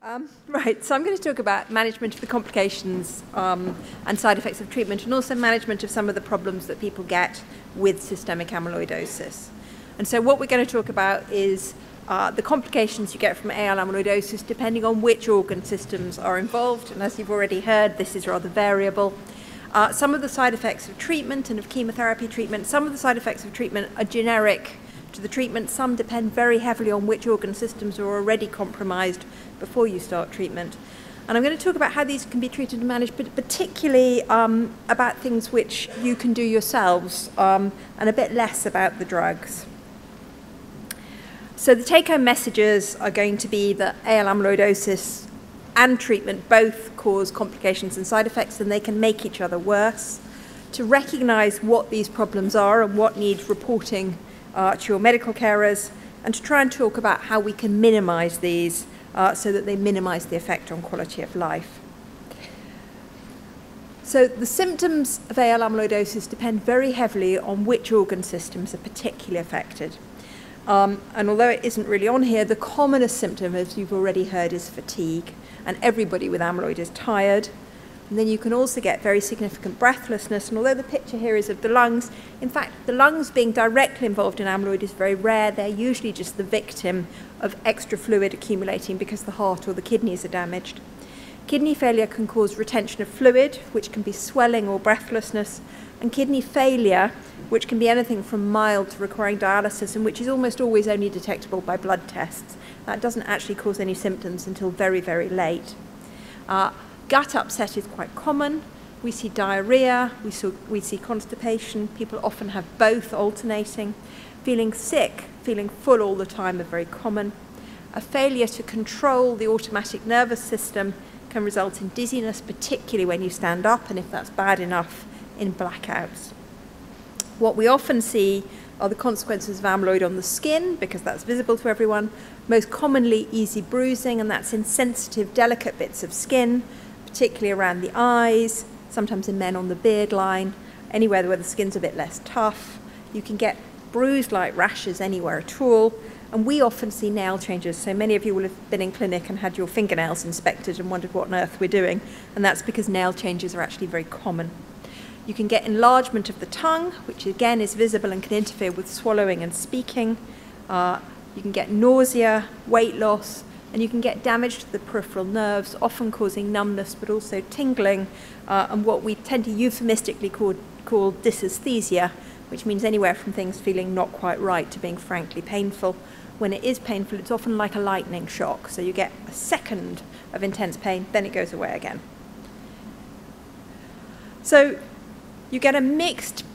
Right, so I'm going to talk about management of the complications and side effects of treatment, and also management of some of the problems that people get with systemic amyloidosis. And so what we're going to talk about is the complications you get from AL amyloidosis depending on which organ systems are involved, and as you've already heard, this is rather variable. Some of the side effects of treatment and of chemotherapy treatment, some of the side effects of treatment are generic to the treatment, some depend very heavily on which organ systems are already compromised before you start treatment. And I'm going to talk about how these can be treated and managed, but particularly about things which you can do yourselves, and a bit less about the drugs. So the take-home messages are going to be that AL amyloidosis and treatment both cause complications and side effects, and they can make each other worse. To recognise what these problems are and what needs reporting to your medical carers, and to try and talk about how we can minimise these so that they minimise the effect on quality of life. So the symptoms of AL amyloidosis depend very heavily on which organ systems are particularly affected. And although it isn't really on here, the commonest symptom, as you've already heard, is fatigue. And everybody with amyloid is tired. And then you can also get very significant breathlessness. And although the picture here is of the lungs, in fact, the lungs being directly involved in amyloid is very rare. They're usually just the victim of extra fluid accumulating because the heart or the kidneys are damaged. Kidney failure can cause retention of fluid, which can be swelling or breathlessness, and kidney failure, which can be anything from mild to requiring dialysis, and which is almost always only detectable by blood tests. That doesn't actually cause any symptoms until very, very late. Gut upset is quite common. We see diarrhea, we see constipation. People often have both alternating. Feeling sick, feeling full all the time are very common. A failure to control the automatic nervous system can result in dizziness, particularly when you stand up, and if that's bad enough, in blackouts. What we often see are the consequences of amyloid on the skin, because that's visible to everyone. Most commonly easy bruising, and that's in sensitive, delicate bits of skin, particularly around the eyes, sometimes in men on the beard line, anywhere where the skin's a bit less tough. You can get bruise-like rashes anywhere at all, and we often see nail changes. So many of you will have been in clinic and had your fingernails inspected and wondered what on earth we're doing, and that's because nail changes are actually very common. You can get enlargement of the tongue, which again is visible and can interfere with swallowing and speaking. You can get nausea, weight loss, and you can get damage to the peripheral nerves, often causing numbness, but also tingling, and what we tend to euphemistically call dysesthesia, which means anywhere from things feeling not quite right to being frankly painful. When it is painful, it's often like a lightning shock, so you get a second of intense pain, then it goes away again. So you get a mixed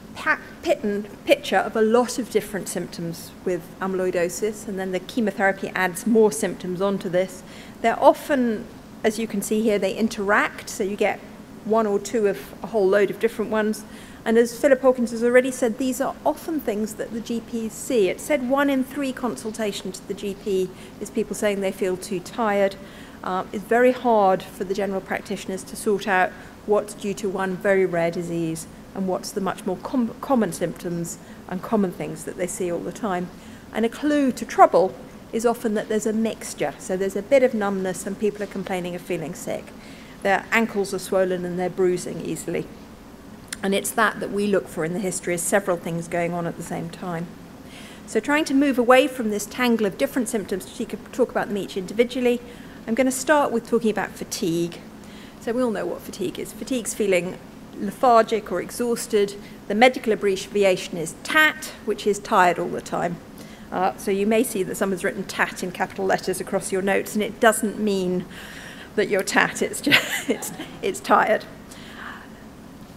picture of a lot of different symptoms with amyloidosis, and then the chemotherapy adds more symptoms onto this. They're often, as you can see here, they interact, so you get one or two of a whole load of different ones. And as Philip Hawkins has already said, these are often things that the GPs see. It said 1 in 3 consultations to the GP is people saying they feel too tired. It's very hard for the general practitioners to sort out what's due to one very rare disease and what's the much more common symptoms and common things that they see all the time. And a clue to trouble is often that there's a mixture. So there's a bit of numbness and people are complaining of feeling sick. Their ankles are swollen and they're bruising easily. And it's that we look for in the history, is several things going on at the same time. So trying to move away from this tangle of different symptoms, so you could talk about them each individually, I'm going to start with talking about fatigue. So we all know what fatigue is. Fatigue's feeling lethargic or exhausted. The medical abbreviation is TAT, which is tired all the time. So you may see that someone's written TAT in capital letters across your notes, and it doesn't mean that you're TAT, it's just it's tired.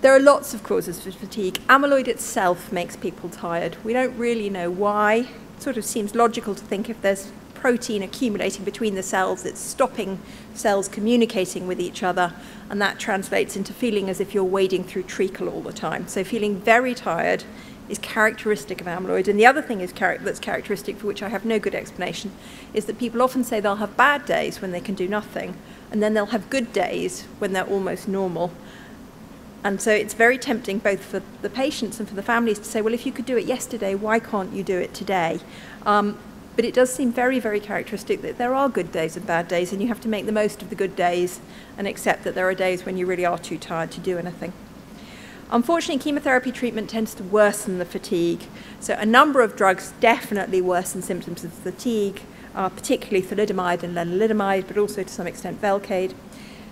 There are lots of causes for fatigue. Amyloid itself makes people tired. We don't really know why. It sort of seems logical to think if there's protein accumulating between the cells, it's stopping cells communicating with each other, and that translates into feeling as if you're wading through treacle all the time. So feeling very tired is characteristic of amyloid. And the other thing that's characteristic, for which I have no good explanation, is that people often say they'll have bad days when they can do nothing, and then they'll have good days when they're almost normal. And so it's very tempting both for the patients and for the families to say, well, if you could do it yesterday, why can't you do it today? But it does seem very, very characteristic that there are good days and bad days, and you have to make the most of the good days and accept that there are days when you really are too tired to do anything. Unfortunately, chemotherapy treatment tends to worsen the fatigue. So a number of drugs definitely worsen symptoms of fatigue, particularly thalidomide and lenalidomide, but also to some extent Velcade.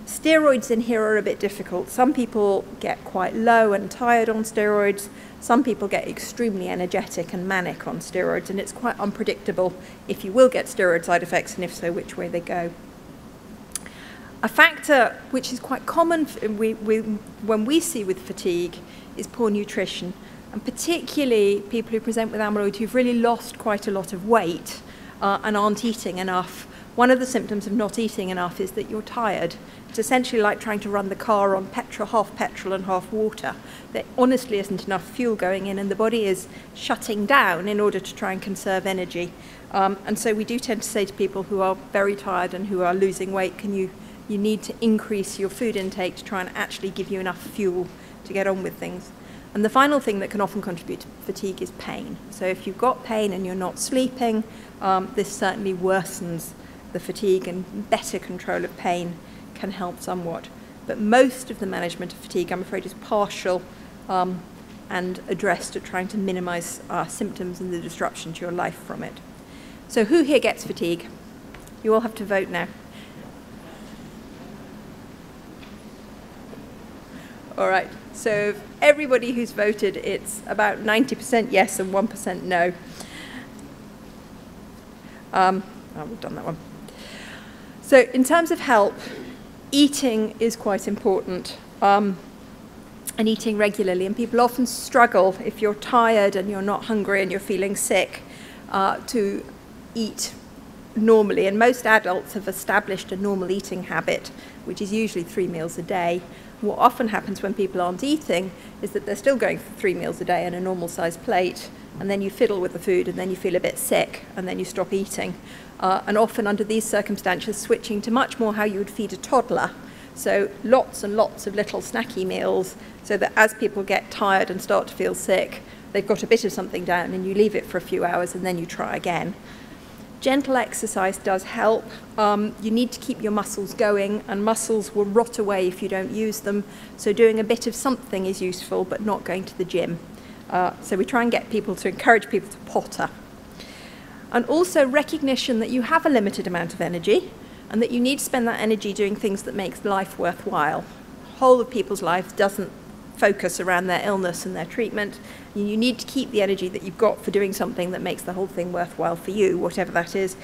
Steroids in here are a bit difficult. Some people get quite low and tired on steroids. Some people get extremely energetic and manic on steroids, and it's quite unpredictable if you will get steroid side effects, and if so, which way they go. A factor which is quite common when we see with fatigue is poor nutrition, and particularly people who present with amyloid who've really lost quite a lot of weight and aren't eating enough. One of the symptoms of not eating enough is that you're tired. It's essentially like trying to run the car on half petrol and half water. There honestly isn't enough fuel going in, and the body is shutting down in order to try and conserve energy. And so we do tend to say to people who are very tired and who are losing weight, you need to increase your food intake to try and actually give you enough fuel to get on with things. And the final thing that can often contribute to fatigue is pain. So if you've got pain and you're not sleeping, this certainly worsens the fatigue, and better control of pain can help somewhat. But most of the management of fatigue, I'm afraid, is partial and addressed at trying to minimize symptoms and the disruption to your life from it. So who here gets fatigue? You all have to vote now. All right, so of everybody who's voted, it's about 90% yes and 1% no. We've done that one. So in terms of help, eating is quite important, and eating regularly. And people often struggle, if you're tired and you're not hungry and you're feeling sick, to eat normally. And most adults have established a normal eating habit, which is usually 3 meals a day. What often happens when people aren't eating is that they're still going for 3 meals a day and a normal sized plate, and then you fiddle with the food, and then you feel a bit sick, and then you stop eating. And often under these circumstances, switching to much more how you would feed a toddler. So lots and lots of little snacky meals, so that as people get tired and start to feel sick, they've got a bit of something down, and you leave it for a few hours, and then you try again. Gentle exercise does help. You need to keep your muscles going, and muscles will rot away if you don't use them. So doing a bit of something is useful, but not going to the gym. So we try and get people to encourage people to potter. And also recognition that you have a limited amount of energy, and that you need to spend that energy doing things that makes life worthwhile. The whole of people's life doesn't focus around their illness and their treatment. You need to keep the energy that you've got for doing something that makes the whole thing worthwhile for you, whatever that is,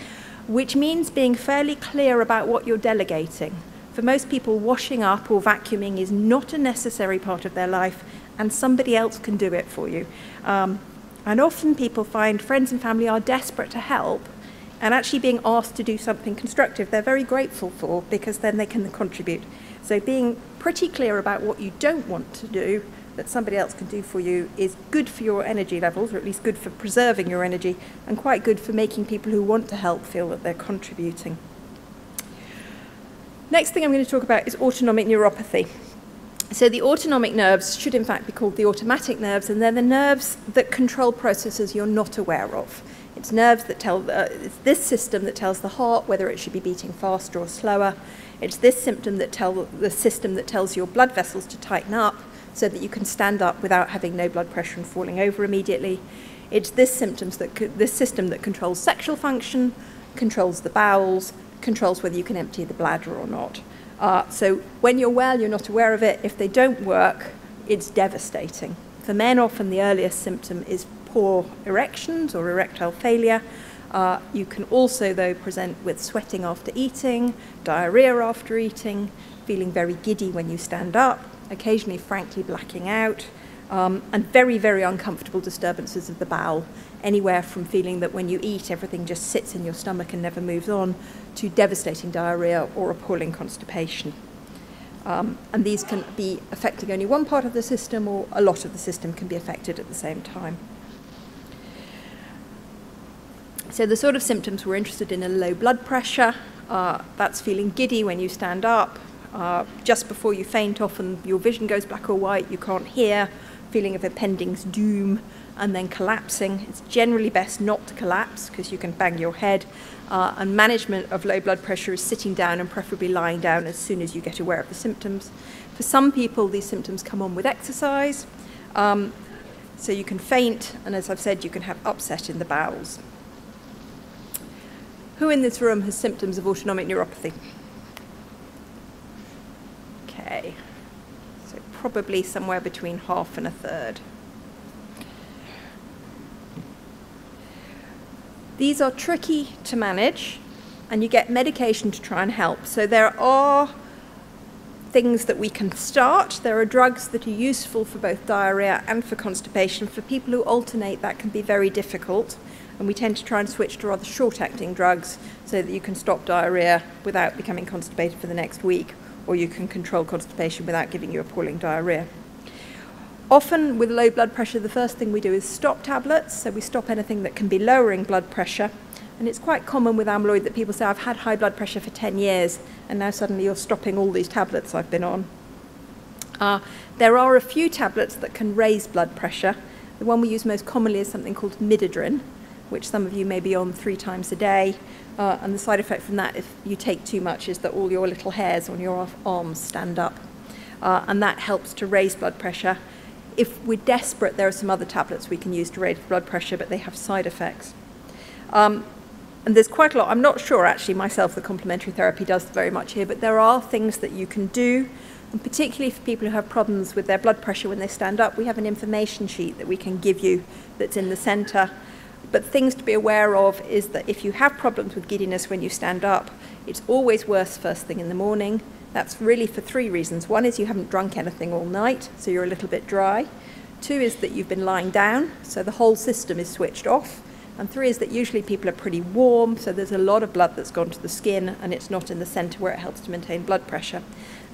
which means being fairly clear about what you're delegating. For most people, washing up or vacuuming is not a necessary part of their life, and somebody else can do it for you. And often people find friends and family are desperate to help, and actually being asked to do something constructive they're very grateful for, because then they can contribute. So being pretty clear about what you don't want to do that somebody else can do for you is good for your energy levels, or at least good for preserving your energy, and quite good for making people who want to help feel that they're contributing. Next thing I'm going to talk about is autonomic neuropathy. So the autonomic nerves should in fact be called the automatic nerves, and they're the nerves that control processes you're not aware of. It's nerves that tell, it's this system that tells the heart whether it should be beating faster or slower. It's this system that tells your blood vessels to tighten up so that you can stand up without having no blood pressure and falling over immediately. It's this system that controls sexual function, controls the bowels, controls whether you can empty the bladder or not. So when you're well, you're not aware of it. If they don't work, it's devastating. For men, often the earliest symptom is poor erections or erectile failure. You can also, though, present with sweating after eating, diarrhea after eating, feeling very giddy when you stand up, occasionally frankly blacking out, and very, very uncomfortable disturbances of the bowel, anywhere from feeling that when you eat everything just sits in your stomach and never moves on, to devastating diarrhea or appalling constipation. And these can be affecting only one part of the system, or a lot of the system can be affected at the same time. So the sort of symptoms we're interested in are low blood pressure, that's feeling giddy when you stand up, just before you faint often your vision goes black or white, you can't hear, feeling of impending doom, and then collapsing. It's generally best not to collapse because you can bang your head. And management of low blood pressure is sitting down and preferably lying down as soon as you get aware of the symptoms. For some people, these symptoms come on with exercise. So you can faint, and as I've said, you can have upset in the bowels. Who in this room has symptoms of autonomic neuropathy? Okay, so probably somewhere between half and a third. These are tricky to manage, and you get medication to try and help. So there are things that we can start. There are drugs that are useful for both diarrhea and for constipation. For people who alternate, that can be very difficult, and we tend to try and switch to rather short-acting drugs so that you can stop diarrhea without becoming constipated for the next week, or you can control constipation without giving you appalling diarrhea. Often with low blood pressure, the first thing we do is stop tablets, so we stop anything that can be lowering blood pressure. And it's quite common with amyloid that people say, I've had high blood pressure for 10 years, and now suddenly you're stopping all these tablets I've been on. There are a few tablets that can raise blood pressure. The one we use most commonly is something called midodrine, which some of you may be on 3 times a day. And the side effect from that, if you take too much, is that all your little hairs on your arms stand up. And that helps to raise blood pressure. If we're desperate, there are some other tablets we can use to raise blood pressure, but they have side effects. And there's quite a lot. I'm not sure, actually, myself, the complementary therapy does very much here, but there are things that you can do, and particularly for people who have problems with their blood pressure when they stand up, we have an information sheet that we can give you that's in the centre. But things to be aware of is that if you have problems with giddiness when you stand up, it's always worse first thing in the morning. That's really for 3 reasons. One is you haven't drunk anything all night, so you're a little bit dry. 2 is that you've been lying down, so the whole system is switched off. And 3 is that usually people are pretty warm, so there's a lot of blood that's gone to the skin, and it's not in the centre where it helps to maintain blood pressure.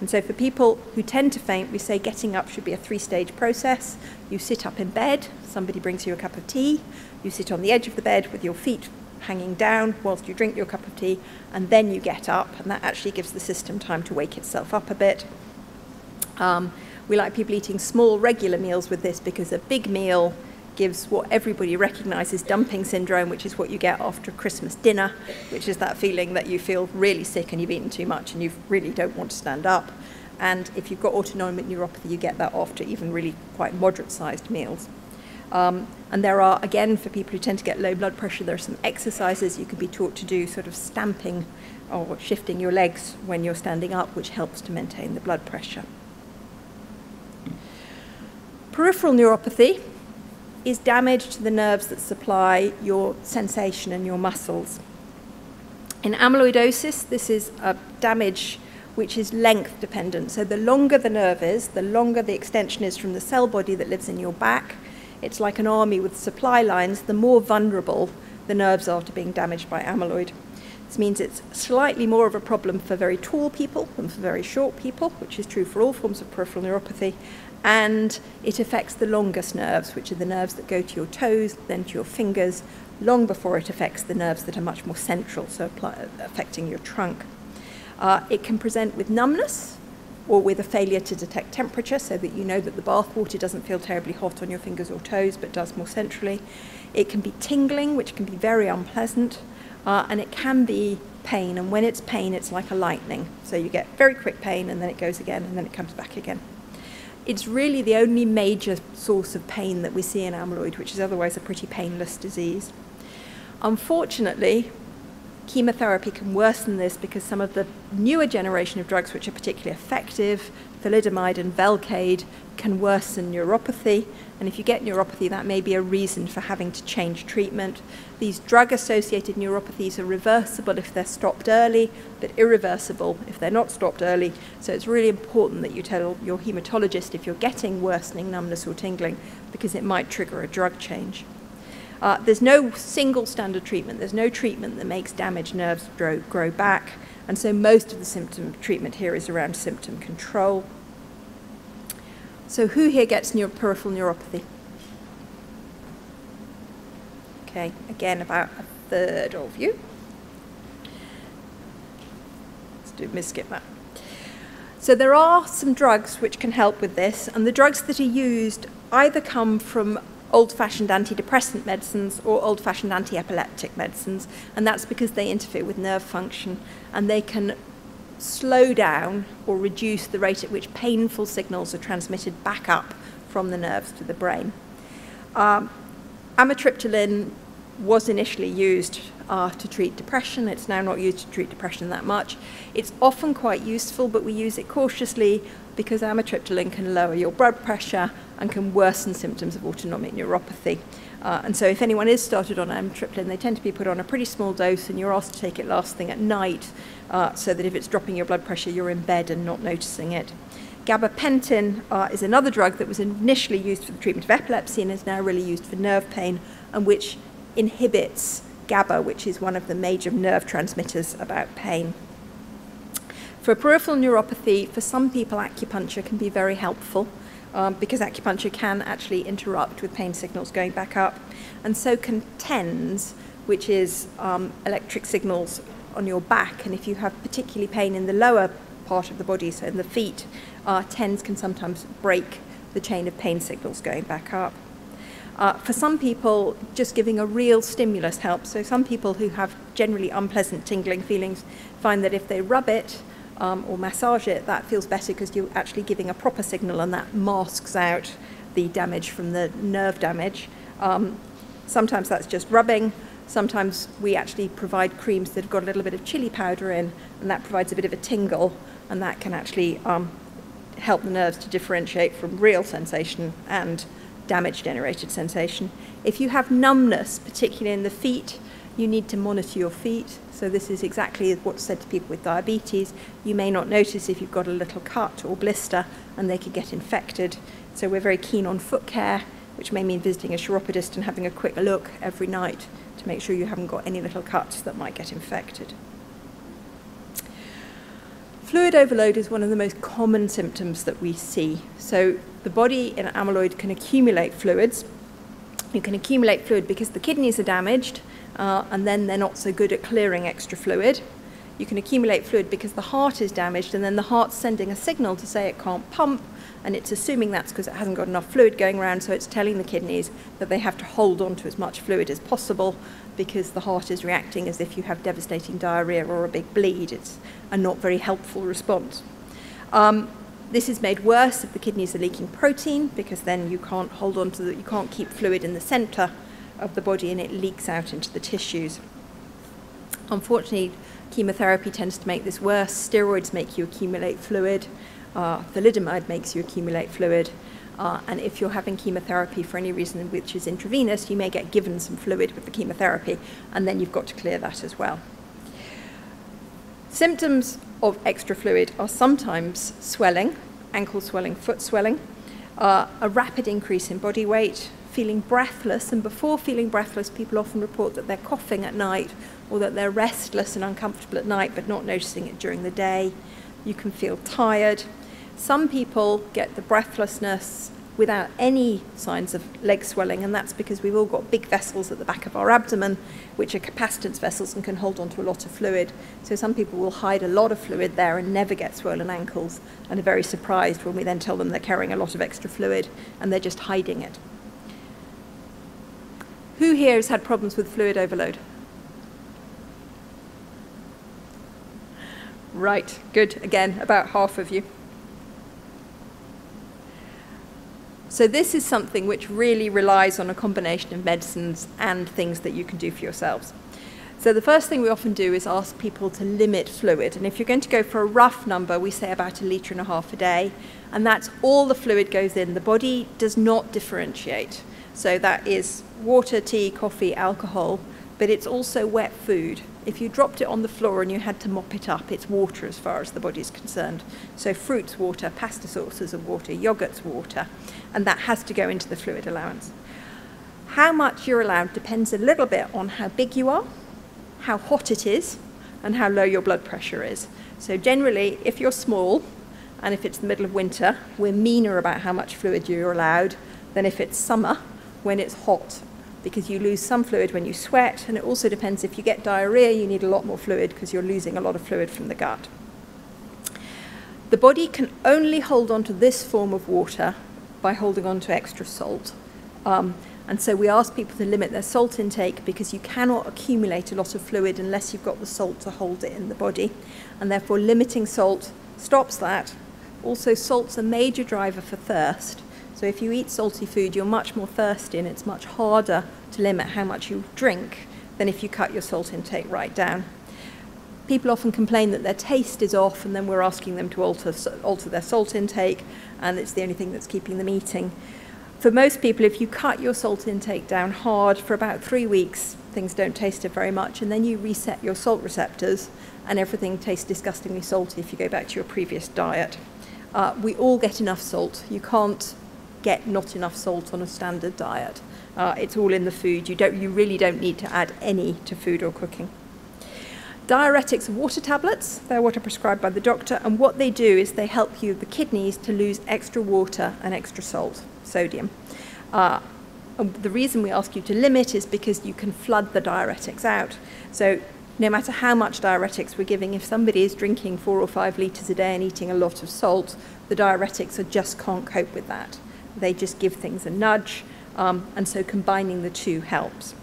And so for people who tend to faint, we say getting up should be a 3-stage process. You sit up in bed, somebody brings you a cup of tea, you sit on the edge of the bed with your feet hanging down whilst you drink your cup of tea, and then you get up, and that actually gives the system time to wake itself up a bit. We like people eating small regular meals with this because a big meal gives what everybody recognises dumping syndrome, which is what you get after Christmas dinner, which is that feeling that you feel really sick and you've eaten too much and you really don't want to stand up. And if you've got autonomic neuropathy, you get that after even really quite moderate-sized meals. And there are, again, for people who tend to get low blood pressure, there are some exercises you can be taught to do, sort of stamping or shifting your legs when you're standing up, which helps to maintain the blood pressure. Peripheral neuropathy is damage to the nerves that supply your sensation and your muscles. In amyloidosis, this is a damage which is length dependent. So the longer the nerve is, the longer the extension is from the cell body that lives in your back. It's like an army with supply lines. The more vulnerable the nerves are to being damaged by amyloid. This means it's slightly more of a problem for very tall people than for very short people, which is true for all forms of peripheral neuropathy. And it affects the longest nerves, which are the nerves that go to your toes, then to your fingers, long before it affects the nerves that are much more central, so affecting your trunk. It can present with numbness or with a failure to detect temperature, so that you know that the bath water doesn't feel terribly hot on your fingers or toes, but does more centrally. It can be tingling, which can be very unpleasant, and it can be pain, and when it's pain, it's like a lightning. So you get very quick pain, and then it goes again, and then it comes back again. It's really the only major source of pain that we see in amyloid, which is otherwise a pretty painless disease. Unfortunately, chemotherapy can worsen this because some of the newer generation of drugs which are particularly effective, thalidomide and Velcade, can worsen neuropathy. And if you get neuropathy, that may be a reason for having to change treatment. These drug-associated neuropathies are reversible if they're stopped early, but irreversible if they're not stopped early. So it's really important that you tell your hematologist if you're getting worsening numbness or tingling, because it might trigger a drug change. There's no single standard treatment. There's no treatment that makes damaged nerves grow back. And so most of the symptom treatment here is around symptom control. So who here gets peripheral neuropathy? Okay, again, about a third of you. Let's skip that. So there are some drugs which can help with this, and the drugs that are used either come from old-fashioned antidepressant medicines or old-fashioned anti-epileptic medicines, and that's because they interfere with nerve function and they can slow down or reduce the rate at which painful signals are transmitted back up from the nerves to the brain. Amitriptyline was initially used to treat depression. It's now not used to treat depression that much. It's often quite useful, but we use it cautiously because amitriptyline can lower your blood pressure and can worsen symptoms of autonomic neuropathy. And so if anyone is started on amitriptyline, they tend to be put on a pretty small dose, and you're asked to take it last thing at night, so that if it's dropping your blood pressure, you're in bed and not noticing it. Gabapentin is another drug that was initially used for the treatment of epilepsy and is now really used for nerve pain, and which inhibits GABA, which is one of the major nerve transmitters about pain. For peripheral neuropathy, for some people, acupuncture can be very helpful because acupuncture can actually interrupt with pain signals going back up. And so can TENS, which is electric signals on your back. And if you have particularly pain in the lower part of the body, so in the feet, TENS can sometimes break the chain of pain signals going back up. For some people, just giving a real stimulus helps. So some people who have generally unpleasant tingling feelings find that if they rub it or massage it, that feels better because you're actually giving a proper signal, and that masks out the damage from the nerve damage. Sometimes that's just rubbing. Sometimes we actually provide creams that have got a little bit of chili powder in, and that provides a bit of a tingle, and that can actually help the nerves to differentiate from real sensation and damage-generated sensation. If you have numbness, particularly in the feet, you need to monitor your feet. So this is exactly what's said to people with diabetes. You may not notice if you've got a little cut or blister, and they could get infected. So we're very keen on foot care, which may mean visiting a chiropodist and having a quick look every night to make sure you haven't got any little cuts that might get infected. Fluid overload is one of the most common symptoms that we see. So the body in amyloid can accumulate fluids. You can accumulate fluid because the kidneys are damaged, and then they're not so good at clearing extra fluid. You can accumulate fluid because the heart is damaged, and then the heart's sending a signal to say it can't pump, and it's assuming that's because it hasn't got enough fluid going around, so it's telling the kidneys that they have to hold on to as much fluid as possible because the heart is reacting as if you have devastating diarrhea or a big bleed. It's a not very helpful response. This is made worse if the kidneys are leaking protein, because then you can't hold on to you can't keep fluid in the center of the body, and it leaks out into the tissues. Unfortunately, chemotherapy tends to make this worse. Steroids make you accumulate fluid. Thalidomide makes you accumulate fluid. And if you're having chemotherapy for any reason which is intravenous, you may get given some fluid with the chemotherapy, and then you've got to clear that as well. Symptoms of extra fluid are sometimes swelling, ankle swelling, foot swelling, a rapid increase in body weight, feeling breathless, and before feeling breathless, people often report that they're coughing at night or that they're restless and uncomfortable at night but not noticing it during the day. You can feel tired. Some people get the breathlessness without any signs of leg swelling, and that's because we've all got big vessels at the back of our abdomen, which are capacitance vessels and can hold on to a lot of fluid. So some people will hide a lot of fluid there and never get swollen ankles, and are very surprised when we then tell them they're carrying a lot of extra fluid and they're just hiding it. Who here has had problems with fluid overload? Right, good. Again, about half of you. So this is something which really relies on a combination of medicines and things that you can do for yourselves. So the first thing we often do is ask people to limit fluid. And if you're going to go for a rough number, we say about 1.5 litres a day. And that's all the fluid goes in. The body does not differentiate. So that is water, tea, coffee, alcohol, but it's also wet food. If you dropped it on the floor and you had to mop it up, it's water as far as the body is concerned. So fruits, water, pasta sauces are water, yogurt's water, and that has to go into the fluid allowance. How much you're allowed depends a little bit on how big you are, how hot it is, and how low your blood pressure is. So generally, if you're small, and if it's the middle of winter, we're meaner about how much fluid you're allowed than if it's summer, when it's hot, because you lose some fluid when you sweat, and it also depends if you get diarrhea, you need a lot more fluid because you're losing a lot of fluid from the gut. The body can only hold on to this form of water by holding on to extra salt. And so we ask people to limit their salt intake because you cannot accumulate a lot of fluid unless you've got the salt to hold it in the body. And therefore limiting salt stops that. Also, salt's a major driver for thirst. So if you eat salty food, you're much more thirsty, and it's much harder to limit how much you drink than if you cut your salt intake right down. People often complain that their taste is off, and then we're asking them to alter their salt intake, and it's the only thing that's keeping them eating. For most people, if you cut your salt intake down hard for about 3 weeks, things don't taste it very much, and then you reset your salt receptors, and everything tastes disgustingly salty if you go back to your previous diet. We all get enough salt. You can't get not enough salt on a standard diet. It's all in the food. You really don't need to add any to food or cooking. Diuretics are water tablets. They're what are prescribed by the doctor, and what they do is they help the kidneys to lose extra water and extra salt, sodium. And the reason we ask you to limit is because you can flood the diuretics out. So no matter how much diuretics we're giving, if somebody is drinking 4 or 5 litres a day and eating a lot of salt, the diuretics just can't cope with that. They just give things a nudge, and so combining the two helps.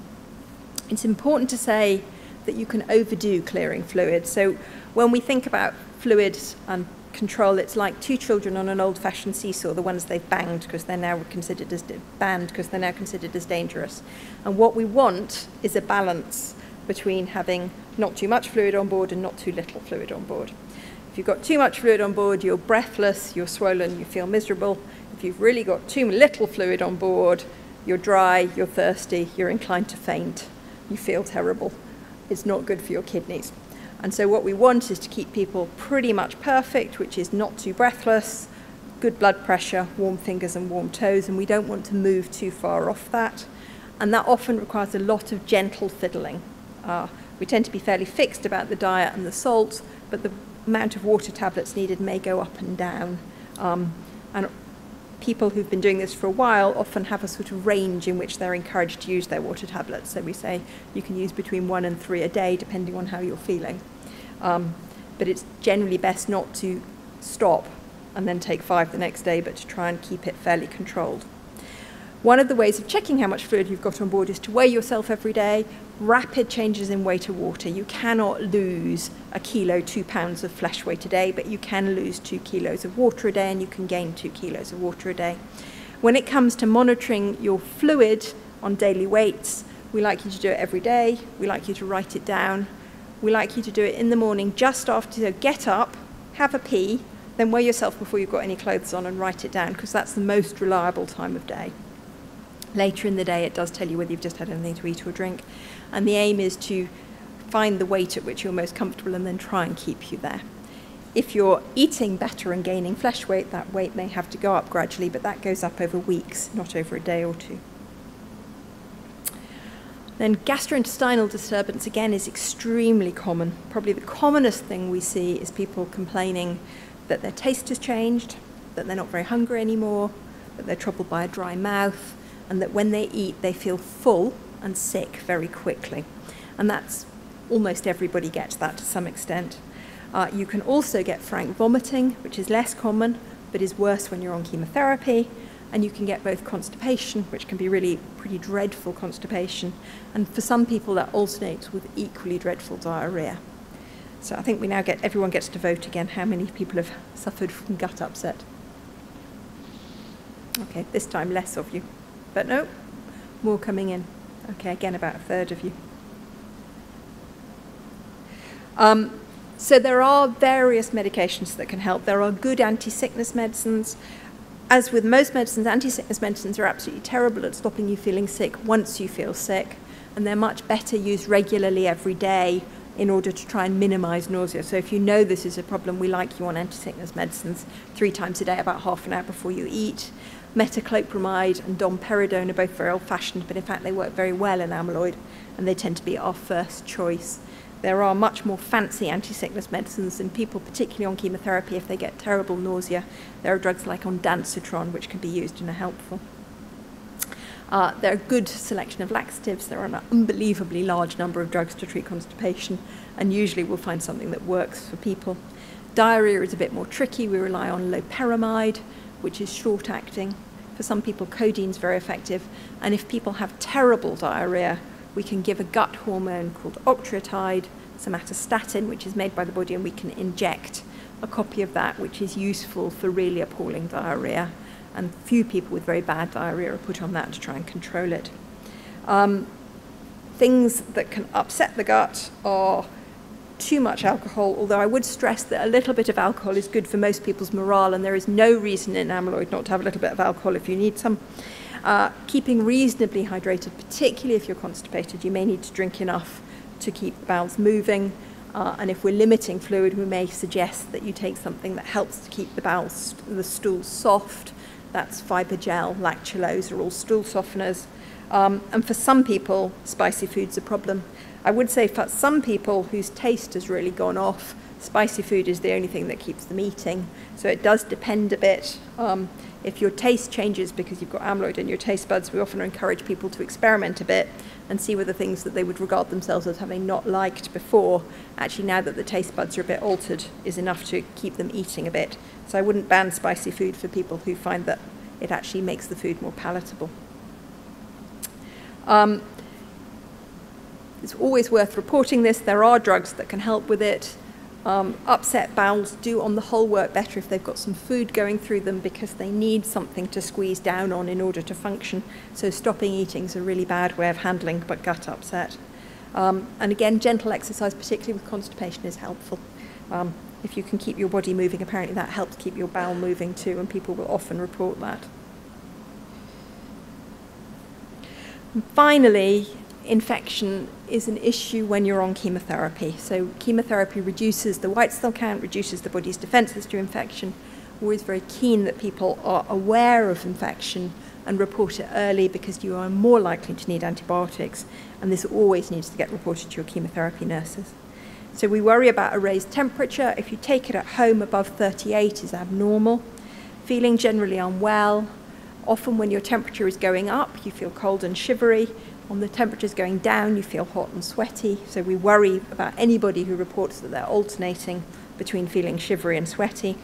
It's important to say that you can overdo clearing fluid. So when we think about fluids and control, it's like 2 children on an old-fashioned seesaw, the ones they've banged because they're now considered as dangerous. And what we want is a balance between having not too much fluid on board and not too little fluid on board. If you've got too much fluid on board, you're breathless, you're swollen, you feel miserable. If you've really got too little fluid on board, you're dry, you're thirsty, you're inclined to faint, you feel terrible. It's not good for your kidneys. And so what we want is to keep people pretty much perfect, which is not too breathless, good blood pressure, warm fingers and warm toes, and we don't want to move too far off that. And that often requires a lot of gentle fiddling. We tend to be fairly fixed about the diet and the salt, but the amount of water tablets needed may go up and down. And people who've been doing this for a while often have a sort of range in which they're encouraged to use their water tablets. So we say you can use between 1 and 3 a day, depending on how you're feeling. But it's generally best not to stop and then take 5 the next day, but to try and keep it fairly controlled. One of the ways of checking how much fluid you've got on board is to weigh yourself every day. Rapid changes in weight of water. You cannot lose 1 kilo, 2 pounds of flesh weight a day, but you can lose 2 kilos of water a day, and you can gain 2 kilos of water a day. When it comes to monitoring your fluid on daily weights, we like you to do it every day. We like you to write it down. We like you to do it in the morning just after, so get up, have a pee, then weigh yourself before you've got any clothes on and write it down, because that's the most reliable time of day. Later in the day, it does tell you whether you've just had anything to eat or drink. And the aim is to find the weight at which you're most comfortable and then try and keep you there. If you're eating better and gaining flesh weight, that weight may have to go up gradually, but that goes up over weeks, not over a day or 2. Then gastrointestinal disturbance, again, is extremely common. Probably the commonest thing we see is people complaining that their taste has changed, that they're not very hungry anymore, that they're troubled by a dry mouth, and that when they eat, they feel full and sick very quickly. And that's almost everybody gets that to some extent. You can also get frank vomiting, which is less common, but is worse when you're on chemotherapy. And you can get both constipation, which can be really pretty dreadful constipation. And for some people, that alternates with equally dreadful diarrhea. So I think we now everyone gets to vote again how many people have suffered from gut upset. Okay, this time less of you. But no, more coming in. Okay, again, about 1/3 of you. So there are various medications that can help. There are good anti-sickness medicines. As with most medicines, anti-sickness medicines are absolutely terrible at stopping you feeling sick once you feel sick, and they're much better used regularly every day in order to try and minimize nausea. So if you know this is a problem, we like you on anti-sickness medicines 3 times a day, about half an hour before you eat. Metoclopramide and domperidone are both very old-fashioned, but in fact they work very well in amyloid, and they tend to be our first choice. There are much more fancy anti-sickness medicines, and people, particularly on chemotherapy, if they get terrible nausea, there are drugs like ondansetron, which can be used and are helpful. There are a good selection of laxatives. There are an unbelievably large number of drugs to treat constipation, and usually we'll find something that works for people. Diarrhea is a bit more tricky. We rely on loperamide, which is short-acting. For some people, codeine is very effective. And if people have terrible diarrhea, we can give a gut hormone called octreotide, somatostatin, which is made by the body, and we can inject a copy of that, which is useful for really appalling diarrhea. And few people with very bad diarrhea are put on that to try and control it. Things that can upset the gut are too much alcohol, although I would stress that a little bit of alcohol is good for most people's morale, and there is no reason in amyloid not to have a little bit of alcohol if you need some. Keeping reasonably hydrated, particularly if you're constipated, you may need to drink enough to keep the bowels moving. And if we're limiting fluid, we may suggest that you take something that helps to keep the stool soft. That's fiber gel, lactulose are all stool softeners. And for some people, spicy food's a problem. I would say for some people whose taste has really gone off, spicy food is the only thing that keeps them eating. So it does depend a bit. If your taste changes because you've got amyloid in your taste buds, we often encourage people to experiment a bit and see whether things that they would regard themselves as having not liked before, actually now that the taste buds are a bit altered, is enough to keep them eating a bit. So I wouldn't ban spicy food for people who find that it actually makes the food more palatable. It's always worth reporting this. There are drugs that can help with it. Upset bowels do on the whole work better if they've got some food going through them because they need something to squeeze down on in order to function. So stopping eating is a really bad way of handling gut upset. And again, gentle exercise, particularly with constipation, is helpful. If you can keep your body moving, apparently that helps keep your bowel moving too, and people will often report that. And finally, infection is an issue when you're on chemotherapy. So chemotherapy reduces the white cell count, reduces the body's defences to infection. We're always very keen that people are aware of infection and report it early because you are more likely to need antibiotics, and this always needs to get reported to your chemotherapy nurses. So we worry about a raised temperature. If you take it at home, above 38 is abnormal. Feeling generally unwell. Often when your temperature is going up, you feel cold and shivery. When the temperature is going down, you feel hot and sweaty. So we worry about anybody who reports that they're alternating between feeling shivery and sweaty.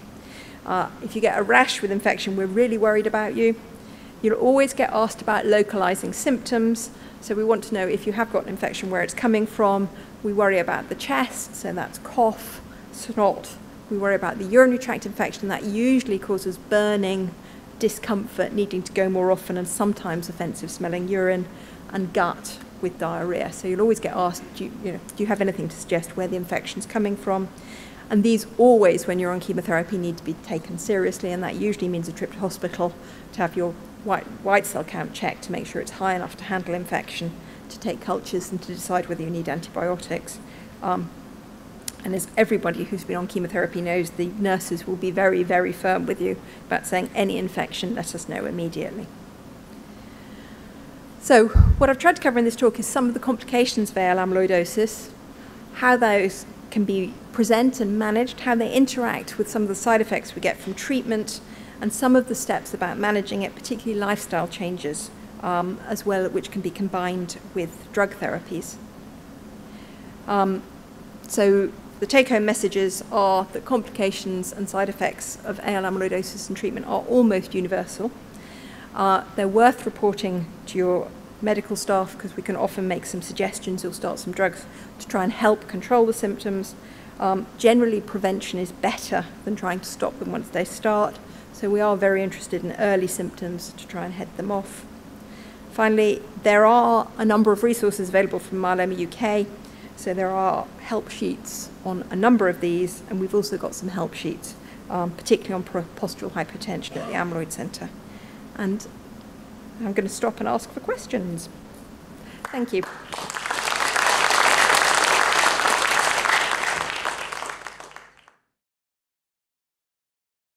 If you get a rash with infection, we're really worried about you. You'll always get asked about localizing symptoms. So we want to know if you have got an infection, where it's coming from. We worry about the chest, so that's cough, snot. We worry about the urinary tract infection. That usually causes burning, discomfort, needing to go more often, and sometimes offensive smelling urine, and gut with diarrhea. So you'll always get asked, do you have anything to suggest where the infection's coming from? And these always, when you're on chemotherapy, need to be taken seriously, and that usually means a trip to hospital to have your white cell count checked to make sure it's high enough to handle infection, to take cultures and to decide whether you need antibiotics. And as everybody who's been on chemotherapy knows, the nurses will be very, very firm with you about saying any infection, let us know immediately. So what I've tried to cover in this talk is some of the complications of AL amyloidosis, how those can be present and managed, how they interact with some of the side effects we get from treatment, and some of the steps about managing it, particularly lifestyle changes, as well, which can be combined with drug therapies. So the take-home messages are that complications and side effects of AL amyloidosis and treatment are almost universal. They're worth reporting to your medical staff because we can often make some suggestions or start some drugs to try and help control the symptoms. Generally, prevention is better than trying to stop them once they start. So we are very interested in early symptoms to try and head them off. Finally, there are a number of resources available from Myeloma UK. So there are help sheets on a number of these, and we've also got some help sheets, particularly on postural hypertension at the Amyloid Centre. And I'm going to stop and ask for questions. Thank you.